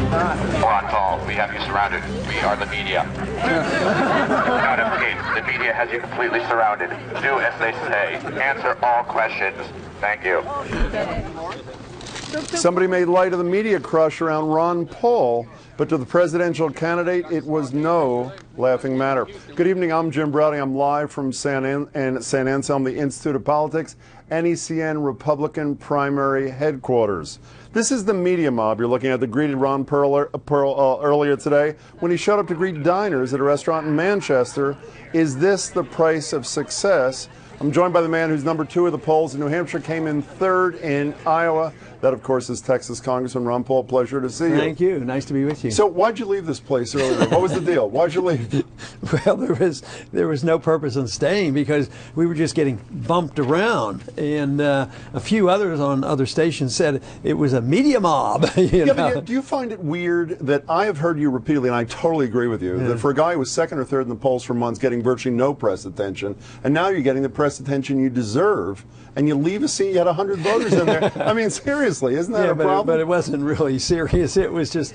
Ron Paul, we have you surrounded. We are the media. Not escape. The media has you completely surrounded. Do as they say. Answer all questions. Thank you. Somebody made light of the media crush around Ron Paul, but to the presidential candidate, it was no laughing matter. Good evening, I'm Jim Browdy. I'm live from San Anselm, the Institute of Politics, NECN Republican primary headquarters. This is the media mob you're looking at that greeted Ron Paul earlier today when he showed up to greet diners at a restaurant in Manchester. Is this the price of success? I'm joined by the man who's number 2 of the polls in New Hampshire, came in 3rd in Iowa. That, of course, is Texas Congressman Ron Paul. Pleasure to see you. Thank you. Nice to be with you. So why'd you leave this place earlier? What was the deal? Why'd you leave? Well, there was no purpose in staying because we were just getting bumped around. And a few others on other stations said it was a media mob. But do you find it weird that I have heard you repeatedly, and I totally agree with you, that for a guy who was 2nd or 3rd in the polls for months, getting virtually no press attention, and now you're getting the press attention you deserve, and you leave a seat, you had 100 voters in there. I mean, seriously, isn't that a problem? But it wasn't really serious. It was just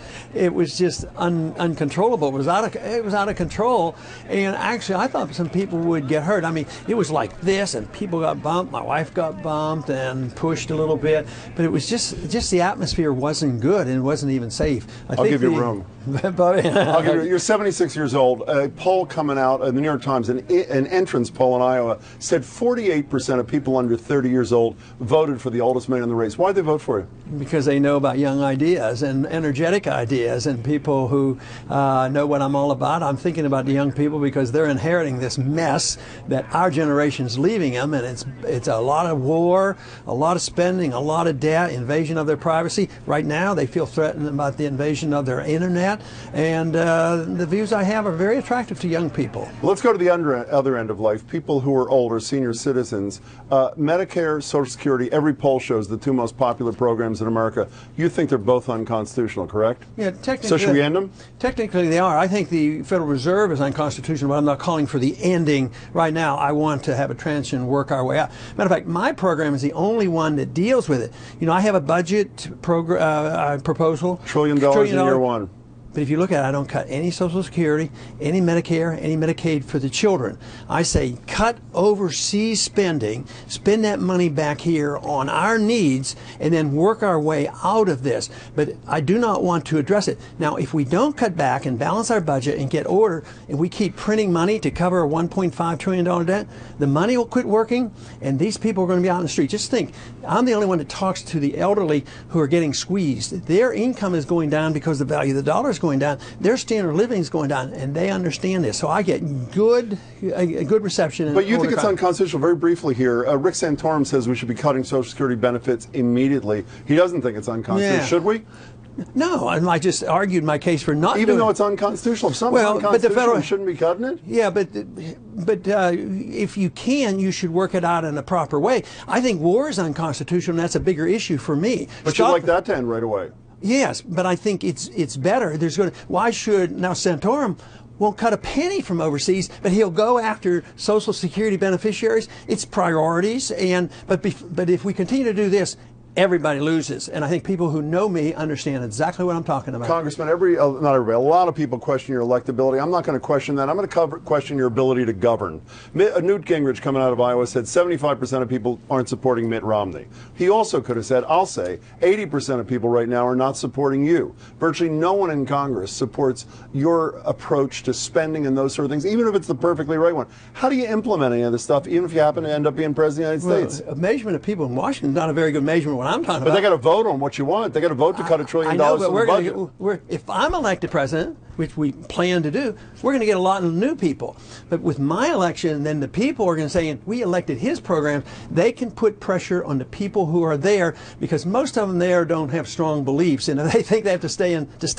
uncontrollable. It was out of control. And actually, I thought some people would get hurt. I mean, it was like this, and people got bumped. My wife got bumped and pushed a little bit. But it was just the atmosphere wasn't good and it wasn't even safe. I'll give you room. I'll give you, you're 76 years old. A poll coming out in the New York Times, an entrance poll in Iowa, said 48% of people under 30 years old voted for the oldest man in the race. Why'd they vote for you? Because they know about young ideas and energetic ideas and people who know what I'm all about. I'm thinking about the young people because they're inheriting this mess that our generation's leaving them, and it's a lot of war, a lot of spending, a lot of debt, invasion of their privacy. Right now, they feel threatened about the invasion of their internet, and the views I have are very attractive to young people. Let's go to the other end of life. People who are older, senior citizens, Medicare, Social Security. Every poll shows the 2 most popular programs in America. You think they're both unconstitutional, correct? Yeah, technically. So should we end them? Technically, they are. I think the Federal Reserve is unconstitutional, but I'm not calling for the ending right now. I want to have a transition and work our way out. Matter of fact, my program is the only one that deals with it. You know, I have a budget proposal. $1 trillion in year 1. But if you look at it, I don't cut any Social Security, any Medicare, any Medicaid for the children. I say cut overseas spending, spend that money back here on our needs, and then work our way out of this. But I do not want to address it. Now, if we don't cut back and balance our budget and get order, and we keep printing money to cover a $1.5 trillion debt, the money will quit working, and these people are going to be out in the street. Just think, I'm the only one that talks to the elderly who are getting squeezed. Their income is going down because the value of the dollar is going down. Their standard of living is going down, and they understand this. So I get a good reception. But you think it's unconstitutional? Very briefly here, Rick Santorum says we should be cutting Social Security benefits immediately. He doesn't think it's unconstitutional. Yeah. Should we? No, I just argued my case for not even though it's unconstitutional. If something's unconstitutional, you shouldn't be cutting it? Yeah, but if you can, you should work it out in a proper way. I think war is unconstitutional, and that's a bigger issue for me. But you'd like that to end right away? Yes, but I think it's better. Why should now Santorum won't cut a penny from overseas, but he'll go after Social Security beneficiaries. It's priorities, but if we continue to do this, everybody loses. And I think people who know me understand exactly what I'm talking about. Congressman, not everybody, a lot of people question your electability. I'm not going to question that. I'm going to question your ability to govern. Newt Gingrich, coming out of Iowa, said 75% of people aren't supporting Mitt Romney. He also could have said, I'll say, 80% of people right now are not supporting you. Virtually no one in Congress supports your approach to spending and those sort of things, even if it's the perfectly right one. How do you implement any of this stuff, even if you happen to end up being president of the United States? A measurement of people in Washington is not a very good measurement. I'm talking about. But they got to vote on what you want. They got to vote to cut $1 trillion from the budget. If I'm elected president, which we plan to do, we're going to get a lot of new people. But with my election, then the people are going to say, we elected his programs. They can put pressure on the people who are there because most of them there don't have strong beliefs, and if they think they have to stay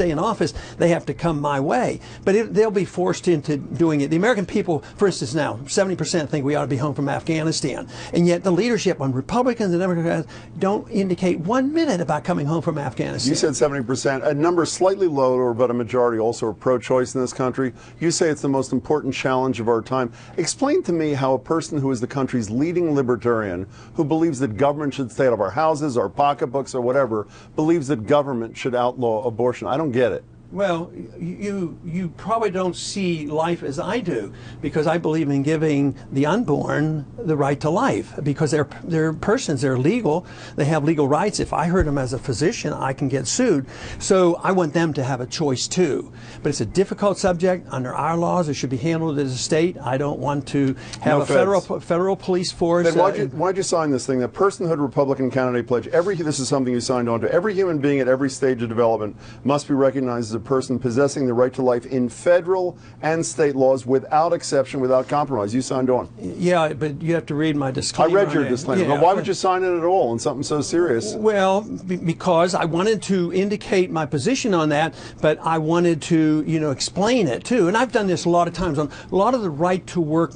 in office, they have to come my way. But they'll be forced into doing it. The American people, for instance, now 70% think we ought to be home from Afghanistan, and yet the leadership on Republicans and Democrats don't indicate 1 minute about coming home from Afghanistan. You said 70%, a number slightly lower, but a majority also or pro-choice in this country. You say it's the most important challenge of our time. Explain to me how a person who is the country's leading libertarian, who believes that government should stay out of our houses, our pocketbooks, or whatever, believes that government should outlaw abortion. I don't get it. Well, you probably don't see life as I do, because I believe in giving the unborn the right to life, because they're persons, they're legal, they have legal rights. If I hurt them as a physician, I can get sued. So I want them to have a choice too. But it's a difficult subject. Under our laws, it should be handled as a state. I don't want to have a federal police force. Then why'd you sign this thing? The personhood Republican candidate pledge. This is something you signed on to. Every human being at every stage of development must be recognized as a person possessing the right to life in federal and state laws without exception, without compromise. You signed on. Yeah, but you have to read my disclaimer. I read your disclaimer. Yeah, but why would you sign it at all on something so serious? Well, because I wanted to indicate my position on that, but I wanted to, explain it too. And I've done this a lot of times on a lot of the right to work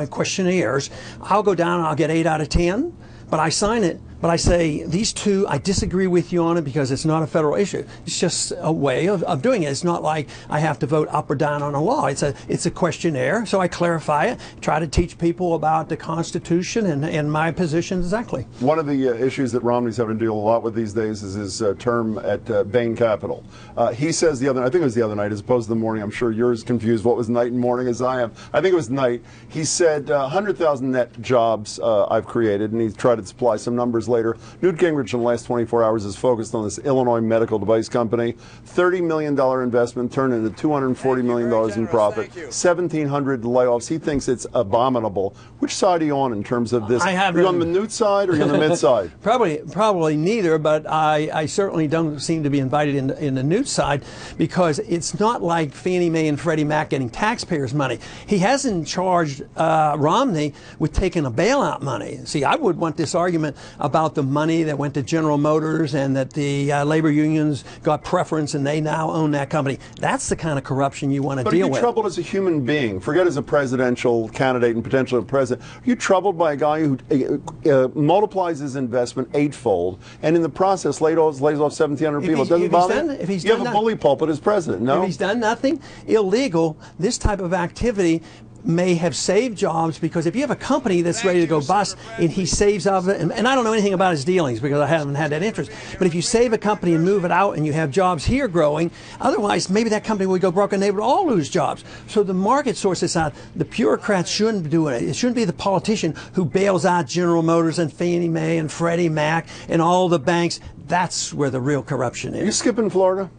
questionnaires. I'll go down and I'll get 8 out of 10, but I sign it. But I say, these two, I disagree with you on it because it's not a federal issue. It's just a way of doing it. It's not like I have to vote up or down on a law. It's a questionnaire, so I clarify it, try to teach people about the Constitution and my position exactly. One of the issues that Romney's having to deal a lot with these days is his term at Bain Capital. He says I think it was the other night as opposed to the morning. I'm sure you're as confused what was night and morning as I am. I think it was night. He said 100,000 net jobs I've created, and he tried to supply some numbers later. Newt Gingrich in the last 24 hours is focused on this Illinois medical device company. $30 million investment turned into $240 million in profit. 1,700 layoffs. He thinks it's abominable. Which side are you on in terms of this? Are you on the Newt side or are you on the mid side? Probably neither, but I certainly don't seem to be invited in the Newt side, because it's not like Fannie Mae and Freddie Mac getting taxpayers' money. He hasn't charged Romney with taking a bailout money. See, I would want this argument about the money that went to General Motors and that the labor unions got preference and they now own that company. That's the kind of corruption you want to deal with. But are you troubled as a human being? Forget as a presidential candidate and potentially a president. Are you troubled by a guy who multiplies his investment eightfold and in the process lays off 1,700 people? It doesn't bother you? You have a bully pulpit as president, no? If he's done nothing illegal, this type of activity may have saved jobs, because if you have a company that's ready to go bust and he saves of it, and I don't know anything about his dealings because I haven't had that interest, but if you save a company and move it out and you have jobs here growing, otherwise maybe that company would go broke and they would all lose jobs. So the market sorts this out. The bureaucrats shouldn't be doing it. It shouldn't be the politician who bails out General Motors and Fannie Mae and Freddie Mac and all the banks. That's where the real corruption is. Are you skipping Florida?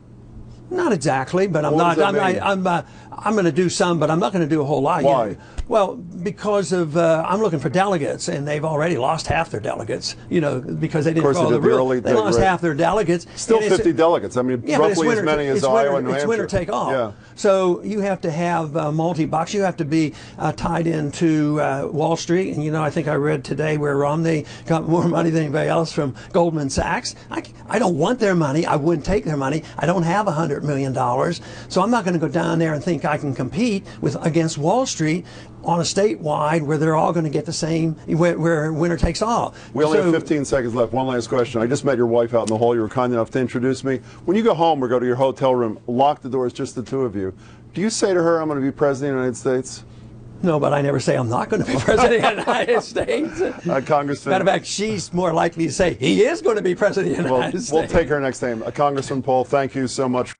Not exactly, but I'm not. I'm going to do some, but I'm not going to do a whole lot. Why? Well, because of I'm looking for delegates, and they've already lost half their delegates. Because they didn't follow the rule. They lost half their delegates. Still 50 delegates. I mean, roughly as many as Iowa and New Hampshire. It's winner take all. Yeah. So you have to have multi-box. You have to be tied into Wall Street. And I think I read today where Romney got more money than anybody else from Goldman Sachs. I don't want their money. I wouldn't take their money. I don't have $100 million. So I'm not going to go down there and think I can compete against Wall Street on a statewide where they're all going to get the same, where winner takes all. We only have 15 seconds left. One last question. I just met your wife out in the hall. You were kind enough to introduce me. When you go home or go to your hotel room, lock the doors, just the two of you. Do you say to her, I'm going to be president of the United States? No, but I never say I'm not going to be president of the United States. Congressman. Matter of fact, she's more likely to say he is going to be president of the United States. We'll take her next time. Congressman Paul, thank you so much.